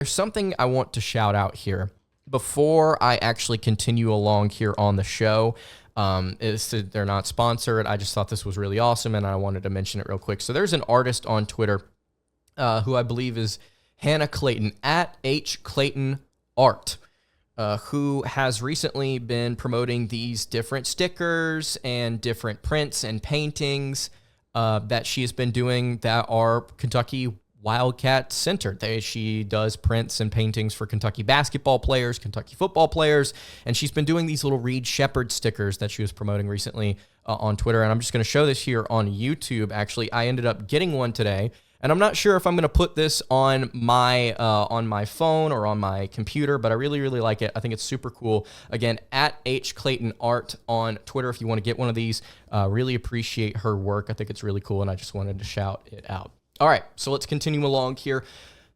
There's something I want to shout out here before I actually continue along here on the show. They're not sponsored. I just thought this was really awesome, and I wanted to mention it real quick. So there's an artist on Twitter who I believe is Hannah Clayton, at H Clayton Art, who has recently been promoting these different stickers and different prints and paintings that she has been doing that are Kentucky Wildcat centered. She does prints and paintings for Kentucky basketball players, Kentucky football players, and she's been doing these little Reed Shepherd stickers that she was promoting recently on Twitter. And I'm just going to show this here on YouTube. Actually, I ended up getting one today, and I'm not sure if I'm going to put this on my phone or on my computer, but I really, really like it. I think it's super cool. Again, at H Clayton Art on Twitter if you want to get one of these. Really appreciate her work. I think it's really cool, and I just wanted to shout it out. All right, so let's continue along here.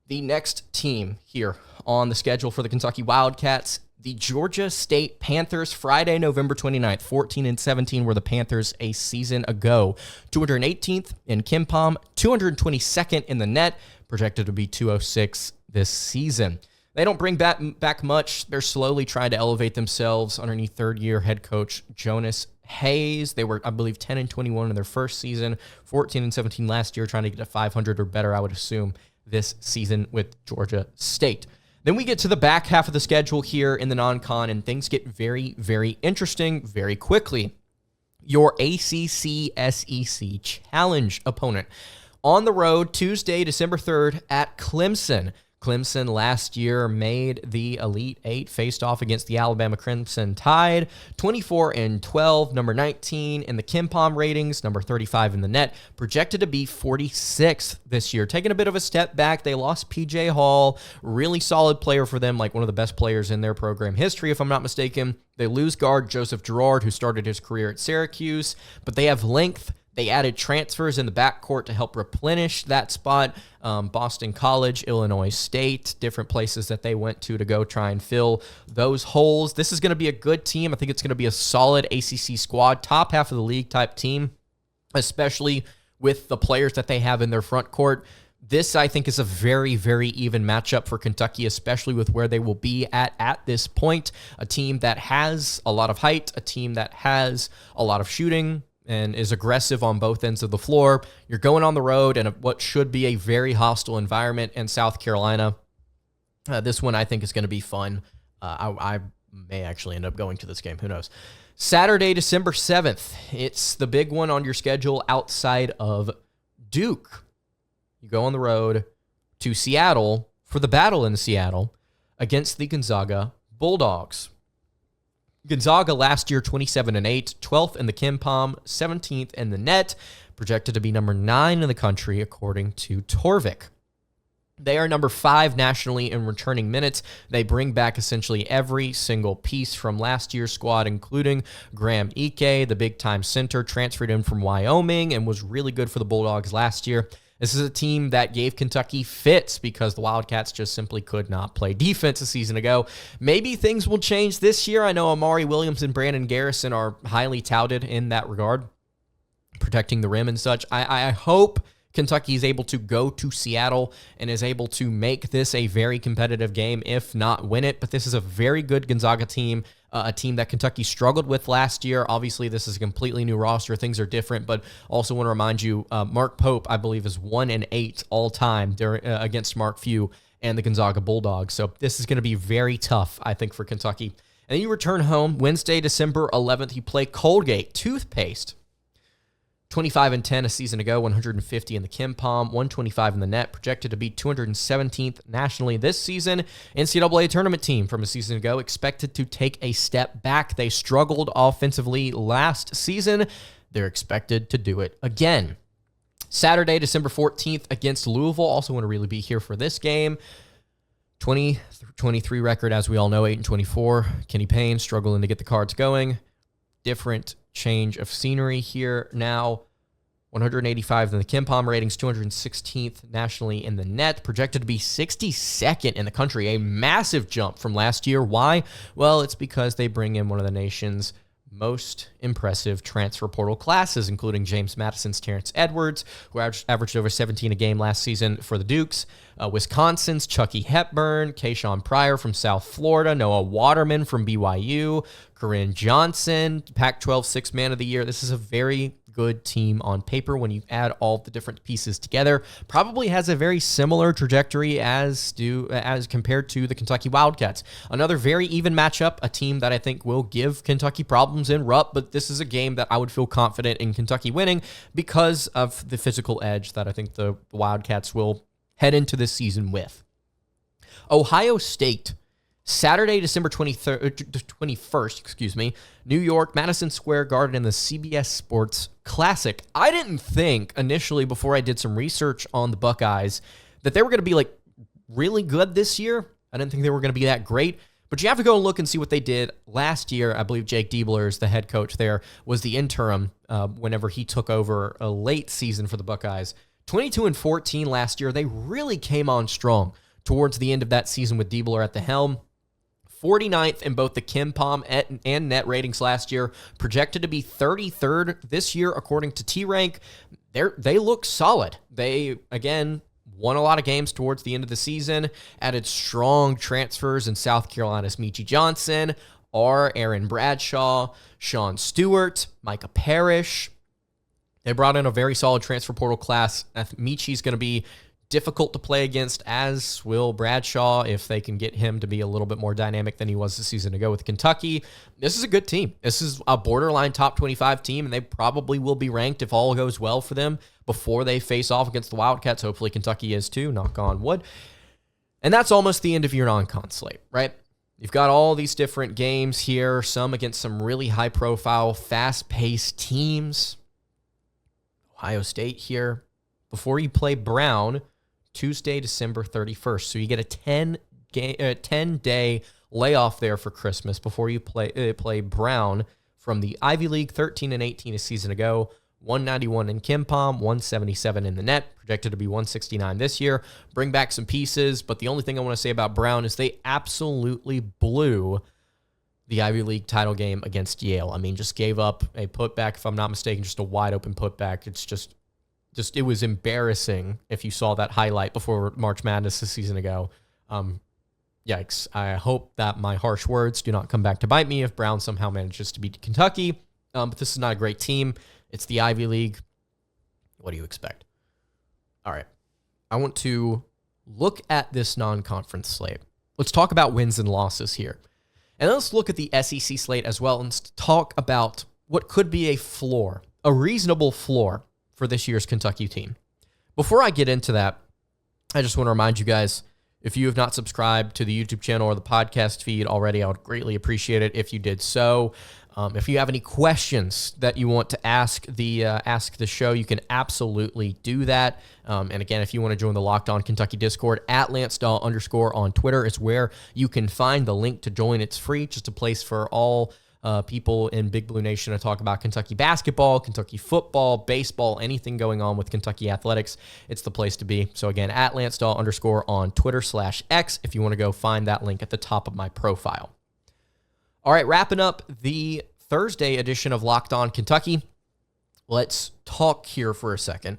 The next team here on the schedule for the Kentucky Wildcats, the Georgia State Panthers. Friday, November 29th, 14-17 were the Panthers a season ago. 218th in KenPom, 222nd in the net, projected to be 206 this season. They don't bring back much. They're slowly trying to elevate themselves underneath third-year head coach Jonas Hayes. They were, I believe, 10-21 in their first season, 14-17 last year, trying to get to 500 or better, I would assume, this season with Georgia State. Then we get to the back half of the schedule here in the non-con, and things get very, very interesting very quickly. Your ACC SEC Challenge opponent on the road Tuesday, December 3rd at Clemson. Clemson last year made the Elite Eight, faced off against the Alabama Crimson Tide, 24-12, number 19 in the KenPom ratings, number 35 in the net, projected to be 46th this year. Taking a bit of a step back, they lost P.J. Hall, really solid player for them, like one of the best players in their program history, if I'm not mistaken. They lose guard Joseph Girard, who started his career at Syracuse, but they have length. They added transfers in the backcourt to help replenish that spot. Boston College, Illinois State, different places that they went to go try and fill those holes. This is going to be a good team. I think it's going to be a solid ACC squad, top half of the league type team, especially with the players that they have in their front court. This, I think, is a very, very even matchup for Kentucky, especially with where they will be at this point. A team that has a lot of height, a team that has a lot of shooting, and is aggressive on both ends of the floor. You're going on the road in what should be a very hostile environment in South Carolina. This one, I think, is going to be fun. I may actually end up going to this game. Who knows? Saturday, December 7th. It's the big one on your schedule outside of Duke. You go on the road to Seattle for the battle in Seattle against the Gonzaga Bulldogs. Gonzaga last year, 27-8, 12th in the KenPom, 17th in the net, projected to be number 9 in the country, according to Torvik. They are number 5 nationally in returning minutes. They bring back essentially every single piece from last year's squad, including Graham Ike, the big-time center, transferred in from Wyoming and was really good for the Bulldogs last year. This is a team that gave Kentucky fits because the Wildcats just simply could not play defense a season ago. Maybe things will change this year. I know Amari Williams and Brandon Garrison are highly touted in that regard, protecting the rim and such. I hope Kentucky is able to go to Seattle and is able to make this a very competitive game, if not win it. But this is a very good Gonzaga team, a team that Kentucky struggled with last year. Obviously, this is a completely new roster. Things are different, but also want to remind you, Mark Pope, I believe, is 1-8 all time against Mark Few and the Gonzaga Bulldogs. So this is going to be very tough, I think, for Kentucky. And then you return home Wednesday, December 11th. You play Colgate Toothpaste. 25-10 a season ago, 150 in the KenPom, 125 in the net, projected to be 217th nationally this season. NCAA tournament team from a season ago, expected to take a step back. They struggled offensively last season. They're expected to do it again. Saturday, December 14th against Louisville. Also want to really be here for this game. 20-23 record, as we all know, 8-24. Kenny Payne struggling to get the Cards going. Different change of scenery here now. 185 in the KenPom ratings, 216th nationally in the net, projected to be 62nd in the country, a massive jump from last year. Why? Well, it's because they bring in one of the nation's most impressive transfer portal classes, including James Madison's Terrence Edwards, who averaged over 17 a game last season for the Dukes, Wisconsin's Chucky Hepburn, Kayshawn Pryor from South Florida, Noah Waterman from BYU, Corinne Johnson, Pac-12 Sixth Man of the Year. This is a very good team on paper when you add all the different pieces together. Probably has a very similar trajectory as compared to the Kentucky Wildcats. Another very even matchup, a team that I think will give Kentucky problems in Rupp, but this is a game that I would feel confident in Kentucky winning because of the physical edge that I think the Wildcats will head into this season with. Ohio State, Saturday, December 21st, New York, Madison Square Garden in the CBS Sports Classic. I didn't think initially before I did some research on the Buckeyes that they were going to be like really good this year. I didn't think they were going to be that great, but you have to go and look and see what they did last year. I believe Jake Diebler, the head coach there, was the interim whenever he took over a late season for the Buckeyes. 22-14 last year. They really came on strong towards the end of that season with Diebler at the helm. 49th in both the KenPom and net ratings last year, projected to be 33rd this year according to T-Rank. They look solid. They, again, won a lot of games towards the end of the season, added strong transfers in South Carolina's Michi Johnson, Aaron Bradshaw, Sean Stewart, Micah Parrish. They brought in a very solid transfer portal class. Michi's going to be difficult to play against, as will Bradshaw, if they can get him to be a little bit more dynamic than he was the season ago with Kentucky. This is a good team. This is a borderline top 25 team, and they probably will be ranked if all goes well for them before they face off against the Wildcats. Hopefully Kentucky is too, knock on wood. And that's almost the end of your non-con slate, right? You've got all these different games here, some against some really high-profile, fast-paced teams. Ohio State here. Before you play Brown, Tuesday, December 31st. So you get a 10-day layoff there for Christmas before you play Brown from the Ivy League, 13-18 a season ago, 191 in KenPom, 177 in the net, projected to be 169 this year. Bring back some pieces, but the only thing I want to say about Brown is they absolutely blew the Ivy League title game against Yale. I mean, just gave up a putback, if I'm not mistaken, just a wide open putback. It's just it was embarrassing if you saw that highlight before March Madness a season ago. Yikes. I hope that my harsh words do not come back to bite me if Brown somehow manages to beat Kentucky. But this is not a great team. It's the Ivy League. What do you expect? All right. I want to look at this non-conference slate. Let's talk about wins and losses here. And let's look at the SEC slate as well and talk about what could be a floor, a reasonable floor for this year's Kentucky team. Before I get into that, I just want to remind you guys, if you have not subscribed to the YouTube channel or the podcast feed already, I would greatly appreciate it if you did so. If you have any questions that you want to ask the show, you can absolutely do that. And again, if you want to join the Locked On Kentucky Discord, at @LanceDahl_ on Twitter is where you can find the link to join. It's free, just a place for all people in Big Blue Nation to talk about Kentucky basketball, Kentucky football, baseball, anything going on with Kentucky athletics. It's the place to be. So again, at @LanceDahl_ on Twitter /X if you want to go find that link at the top of my profile. All right, wrapping up the Thursday edition of Locked On Kentucky. Let's talk here for a second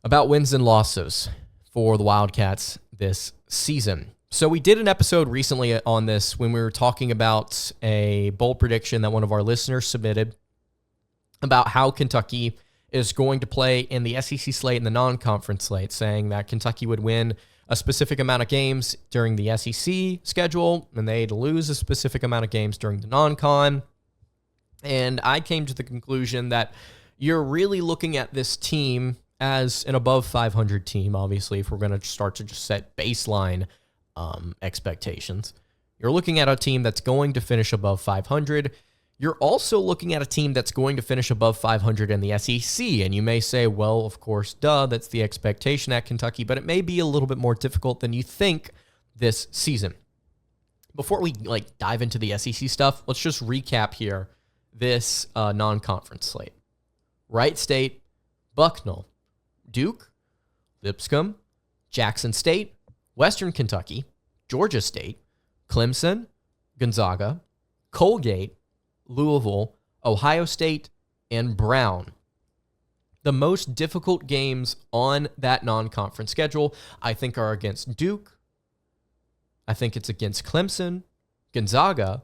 about wins and losses for the Wildcats this season. So we did an episode recently on this when we were talking about a bold prediction that one of our listeners submitted about how Kentucky is going to play in the SEC slate and the non-conference slate, saying that Kentucky would win a specific amount of games during the SEC schedule, and they'd lose a specific amount of games during the non-con. And I came to the conclusion that you're really looking at this team as an above 500 team, obviously, if we're going to start to just set baseline expectations. You're looking at a team that's going to finish above 500. You're also looking at a team that's going to finish above 500 in the SEC, and you may say, well, of course, that's the expectation at Kentucky, but it may be a little bit more difficult than you think this season. Before we dive into the SEC stuff, let's just recap here this non-conference slate. Wright State, Bucknell, Duke, Lipscomb, Jackson State, Western Kentucky, Georgia State, Clemson, Gonzaga, Colgate, Louisville, Ohio State, and Brown. The most difficult games on that non-conference schedule, I think, are against Duke. I think it's against Clemson, Gonzaga,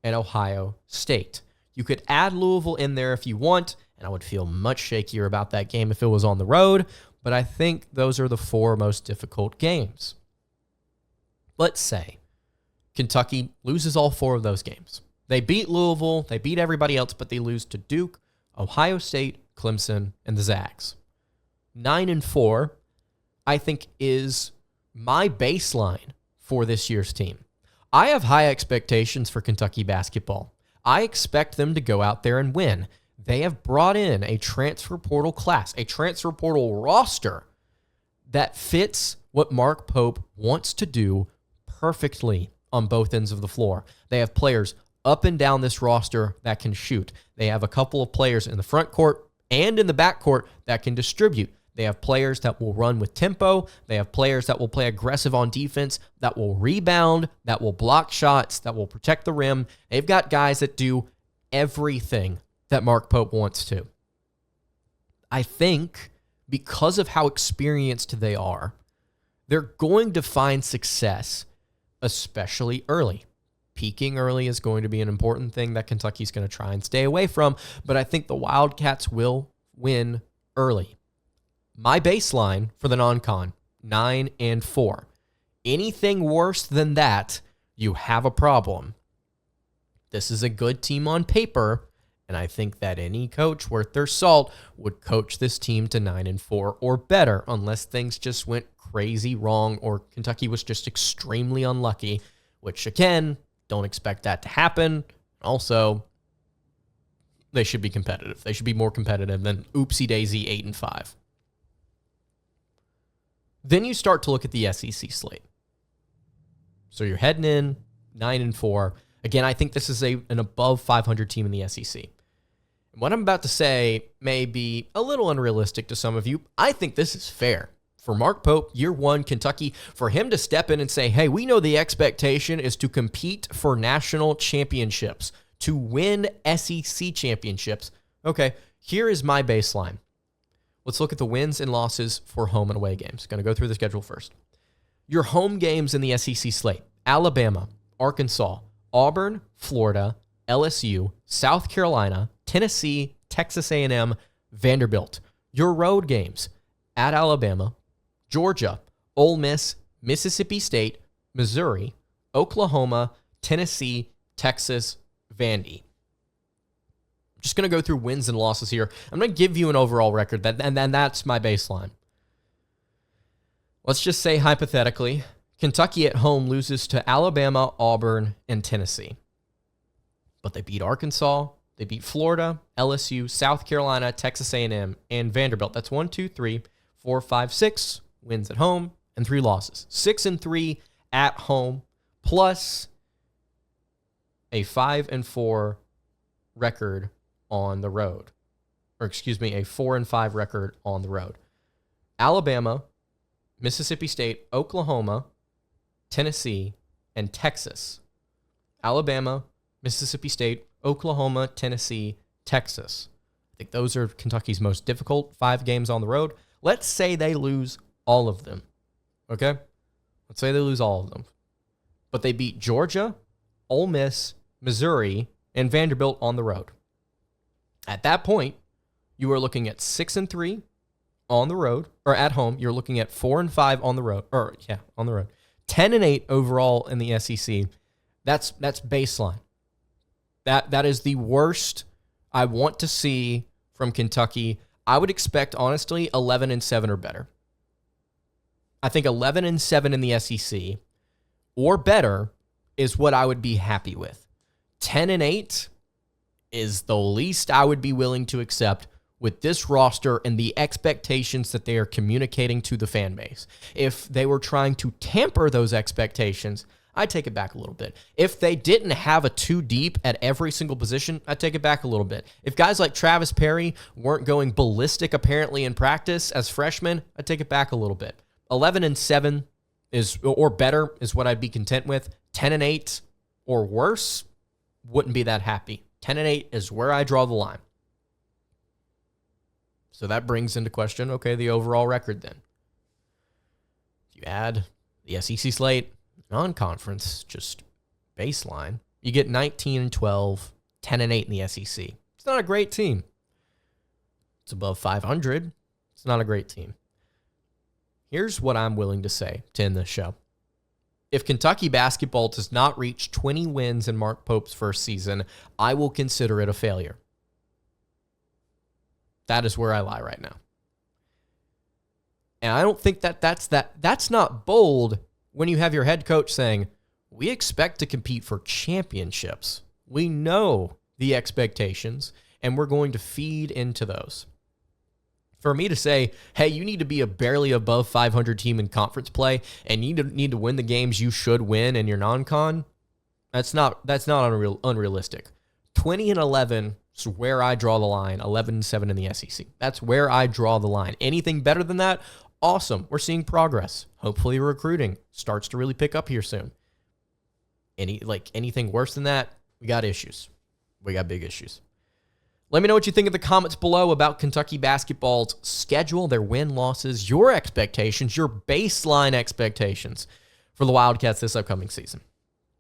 and Ohio State. You could add Louisville in there if you want, and I would feel much shakier about that game if it was on the road, but I think those are the 4 most difficult games. Let's say Kentucky loses all 4 of those games. They beat Louisville, they beat everybody else, but they lose to Duke, Ohio State, Clemson, and the Zags. 9-4, I think, is my baseline for this year's team. I have high expectations for Kentucky basketball. I expect them to go out there and win. They have brought in a transfer portal class, a transfer portal roster that fits what Mark Pope wants to do perfectly on both ends of the floor. They have players up and down this roster that can shoot. They have a couple of players in the front court and in the back court that can distribute. They have players that will run with tempo. They have players that will play aggressive on defense, that will rebound, that will block shots, that will protect the rim. They've got guys that do everything that Mark Pope wants to. I think because of how experienced they are, they're going to find success, especially early. Peaking early is going to be an important thing that Kentucky's going to try and stay away from, but I think the Wildcats will win early. My baseline for the non-con, 9-4. Anything worse than that, you have a problem. This is a good team on paper, and I think that any coach worth their salt would coach this team to 9-4 or better, unless things just went crazy wrong or Kentucky was just extremely unlucky, which again, don't expect that to happen. Also, they should be competitive. They should be more competitive than oopsie-daisy 8-5. Then you start to look at the SEC slate. So you're heading in 9-4. Again, I think this is an above 500 team in the SEC. And what I'm about to say may be a little unrealistic to some of you. I think this is fair. For Mark Pope, year 1, Kentucky, for him to step in and say, hey, we know the expectation is to compete for national championships, to win SEC championships. Okay, here is my baseline. Let's look at the wins and losses for home and away games. Going to go through the schedule first. Your home games in the SEC slate: Alabama, Arkansas, Auburn, Florida, LSU, South Carolina, Tennessee, Texas A&M, Vanderbilt. Your road games: at Alabama, Georgia, Ole Miss, Mississippi State, Missouri, Oklahoma, Tennessee, Texas, Vandy. I'm just going to go through wins and losses here. I'm going to give you an overall record, and then that's my baseline. Let's just say hypothetically, Kentucky at home loses to Alabama, Auburn, and Tennessee. But they beat Arkansas, they beat Florida, LSU, South Carolina, Texas A&M, and Vanderbilt. That's 1, 2, 3, 4, 5, 6 wins at home and 3 losses. 6-3 at home, plus a 5-4 record on the road. Or excuse me, a 4-5 record on the road. Alabama, Mississippi State, Oklahoma, Tennessee, and Texas. Alabama, Mississippi State, Oklahoma, Tennessee, Texas. I think those are Kentucky's most difficult 5 games on the road. Let's say they lose all of them. Okay? Let's say they lose all of them. But they beat Georgia, Ole Miss, Missouri, and Vanderbilt on the road. At that point, you are looking at 6-3 on the road, or at home. You're looking at 4-5 on the road, on the road. 10-8 overall in the SEC. That's baseline. That is the worst I want to see from Kentucky. I would expect, honestly, 11-7 or better. I think 11-7 in the SEC or better is what I would be happy with. 10-8 is the least I would be willing to accept with this roster and the expectations that they are communicating to the fan base. If they were trying to tamper those expectations, I'd take it back a little bit. If they didn't have a 2 deep at every single position, I'd take it back a little bit. If guys like Travis Perry weren't going ballistic apparently in practice as freshmen, I'd take it back a little bit. 11-7 is or better is what I'd be content with. 10-8 or worse, wouldn't be that happy 10-8 is where I draw the line. So that brings into question, okay, the overall record then. You add the SEC slate, non-conference, just baseline, you get 19-12, 10-8 in the SEC. It's not a great team. It's above 500. It's not a great team. Here's what I'm willing to say to end this show. If Kentucky basketball does not reach 20 wins in Mark Pope's first season, I will consider it a failure. That is where I lie right now. And I don't think that's not bold when you have your head coach saying, we expect to compete for championships. We know the expectations, and we're going to feed into those. For me to say, hey, you need to be a barely above 500 team in conference play, and you need to win the games you should win in your non-con, that's not unrealistic. 20-11 is where I draw the line. 11-7 in the SEC. That's where I draw the line. Anything better than that, awesome. We're seeing progress. Hopefully recruiting starts to really pick up here soon. Anything worse than that, we got issues. We got big issues. Let me know what you think in the comments below about Kentucky basketball's schedule, their win-losses, your expectations, your baseline expectations for the Wildcats this upcoming season.